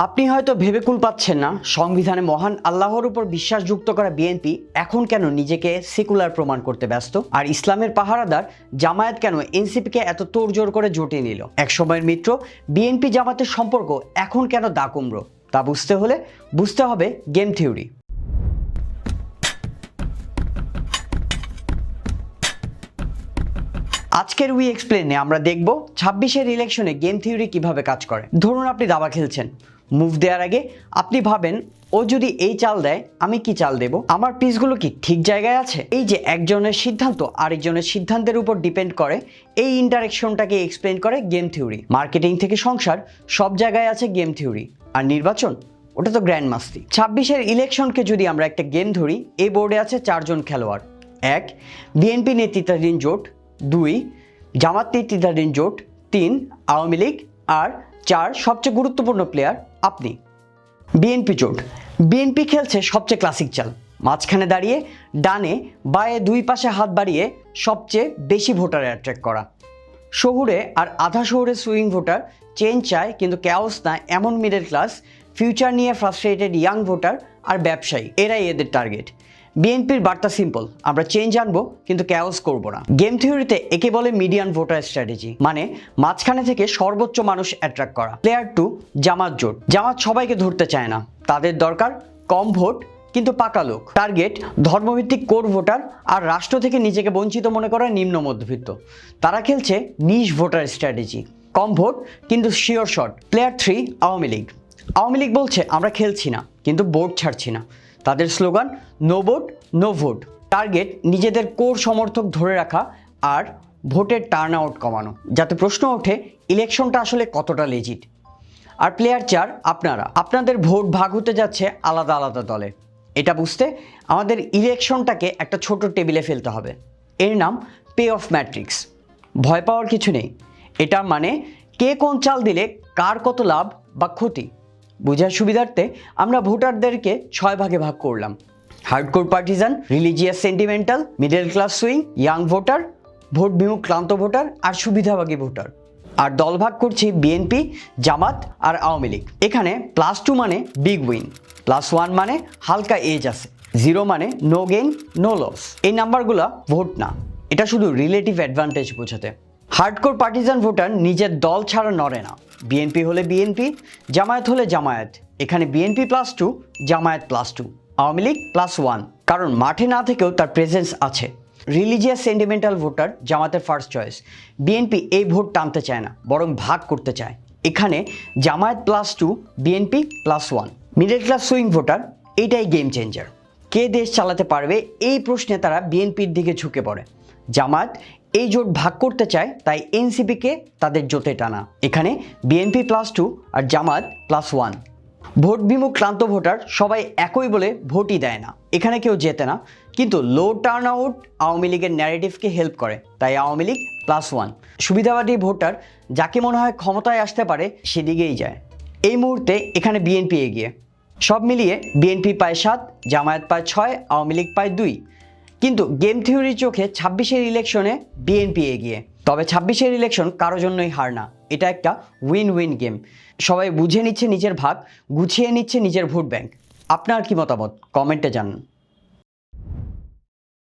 আপনি হয়তো ভেবে কুল পাচ্ছেন না, সংবিধানে মহান আল্লাহর উপর বিশ্বাস যুক্ত করা বিএনপি এখন কেন নিজেকে সেকুলার প্রমাণ করতে ব্যস্ত, আর ইসলামের পাহারাদার জামায়াত কেন এনসিপিকে এত তোড়জোড় করে জোটে নিল। এক সময়ের মিত্র বিএনপি জামাতের সম্পর্ক এখন কেন দা কুমড়ো, তা বুঝতে হলে বুঝতে হবে গেম থিওরি। আজকের উই এক্সপ্লেনে আমরা দেখব 26-এর ইলেকশনে গেম থিওরি কিভাবে কাজ করে। ধরুন আপনি দাবা খেলছেন, মুভ দেওয়ার আগে আপনি ভাবেন ও যদি এই চাল দেয় আমি কি চাল দেব, আমার পিসগুলো কি ঠিক জায়গায় আছে। এই যে একজনের সিদ্ধান্ত আরেকজনের সিদ্ধান্তের উপর ডিপেন্ড করে, এই ইন্টারেকশনটাকে এক্সপ্লেন করে গেম থিওরি। মার্কেটিং থেকে সংসার সব জায়গায় আছে গেম থিওরি, আর নির্বাচন ওটা তো গ্র্যান্ড মাস্তি। 26-এর ইলেকশনকে যদি আমরা একটা গেম ধরি, এই বোর্ডে আছে 4 জন খেলোয়াড়। 1 বিএনপি নেতৃত্বাধীন জোট, 2 জামাত নেতৃত্বাধীন জোট, 3 আওয়ামী লীগ, আর 4 সবচেয়ে গুরুত্বপূর্ণ প্লেয়ার আপনি। বিএনপি জোট, বিএনপি খেলছে সবচেয়ে ক্লাসিক চাল, মাঝখানে দাঁড়িয়ে ডানে বায়ে দুই পাশে হাত বাড়িয়ে সবচেয়ে বেশি ভোটার অ্যাট্রাক্ট করা। শহুরে আর আধা শহুরে সুইং ভোটার চেঞ্জ চায় কিন্তু ক্যাওস না, এমন মিডল ক্লাস ফিউচার নিয়ে ফ্রাস্ট্রেটেড ইয়াং ভোটার আর ব্যবসায়ী, এরাই এদের টার্গেট। বিএনপির বার্তা সিম্পল, আমরা চেঞ্জ আনবো কিন্তু ক্যাওস করব না। গেম থিওরিতে একে বলে মিডিয়ান ভোটার স্ট্র্যাটেজি, মানে মাঝখানে থেকে সর্বোচ্চ মানুষ অ্যাট্রাক্ট করা। প্লেয়ার 2 জামাত জোট, জামাত সবাইকে ধরতে চায় না, তাদের দরকার কম ভোট কিন্তু পাকা লোক। টার্গেট ধর্মভিত্তিক কোর ভোটার আর রাষ্ট্র থেকে নিজেকে বঞ্চিত মনে করা নিম্ন মধ্যবিত্ত। তারা খেলছে নিশ ভোটার স্ট্র্যাটেজি, কম ভোট কিন্তু sure shot. Player 3 Awami League, Awami League বলছে আমরা খেলছি না কিন্তু বোর্ড ছাড়ছি না, তাদের slogan no vote no vote. Target নিজেদের কোর সমর্থক ধরে রাখা আর ভোটের টার্ন আউট কমানো, যাতে প্রশ্ন ওঠে ইলেকশনটা আসলে কতটা লেজিট। আর প্লেয়ার 4 আপনাদের ভোট ভাগ হতে যাচ্ছে আলাদা আলাদা দলে। এটা বুঝতে আমাদের ইলেকশনটাকে একটা ছোট টেবিলে ফেলতে হবে, এর নাম পে অফ ম্যাট্রিক্স। ভয় পাওয়ার কিছু নেই, এটা মানে কে কোন চাল দিলে কার কত লাভ বা ক্ষতি। বোঝার সুবিধার্থে আমরা ভোটারদেরকে 6 ভাগে ভাগ করলাম: hardcore partisan, religious sentimental, middle class swing, young voter, vote বিমুখ ক্লান্ত ভোটার আর সুবিধাভাগী ভোটার। আর দল ভাগ করছি বিএনপি, জামাত আর আওয়ামী লীগ। এখানে +2 মানে বিগ উইন, +1 মানে হালকা এজ আছে, 0 মানে নো গেইন নো লস। এই নাম্বারগুলো ভোট না, এটা শুধু রিলেটিভ অ্যাডভান্টেজ বোঝাতে। হার্ডকোর পার্টিজান ভোটার নিজের দল ছাড়া নড়ে না, বিএনপি হলে বিএনপি, জামায়াত হলে জামায়াত। এখানে বিএনপি +2, জামায়াত +2, আওয়ামী লীগ +1, কারণ মাঠে না থেকেও তার প্রেজেন্স আছে। রিলিজিয়াস সেন্টিমেন্টাল ভোটার জামাতের ফার্স্ট চয়েস, বিএনপি এই ভোট টানতে চায় না বরং ভাগ করতে চায়। এখানে Jamaat +2, BNP +1। Middle class swing voter, এইটাই গেম চেঞ্জার। কে দেশ চালাতে পারবে এই প্রশ্নে তারা বিএনপির দিকে ঝুঁকে পড়ে। জামায়াত এই জোট ভাগ করতে চায়, তাই এনসিপিকে তাদের জোটে টানা। এখানে বিএনপি +2 আর জামায়াত +1। ভোট বিমুখ ক্লান্ত ভোটার সবাই একই বলে ভোটই দেয় না, এখানে কেউ জেতে না, কিন্তু লো টার্ন আউট আওয়ামী লীগের ন্যারেটিভকে হেল্প করে, তাই আওয়ামী লীগ +1। সুবিধাবাদী ভোটার যাকে মনে হয় ক্ষমতায় আসতে পারে সেদিকেই যায়। এই মুহূর্তে এখানে বিএনপি এগিয়ে, সব মিলিয়ে বিএনপি পায় 7, জামায়াত পায় 6, আওয়ামী লীগ পায় 2। কিন্তু গেম থিওরির চোখে 26-এর ইলেকশনে বিএনপি এগিয়ে। তবে 26-এর ইলেকশন কারো জন্যই হার না, এটা একটা উইন উইন গেম। সবাই বুঝে নিচ্ছে নিজের ভাগ, গুছিয়ে নিচ্ছে নিজের ভোট ব্যাংক। আপনার কি মতামত কমেন্টে জানান।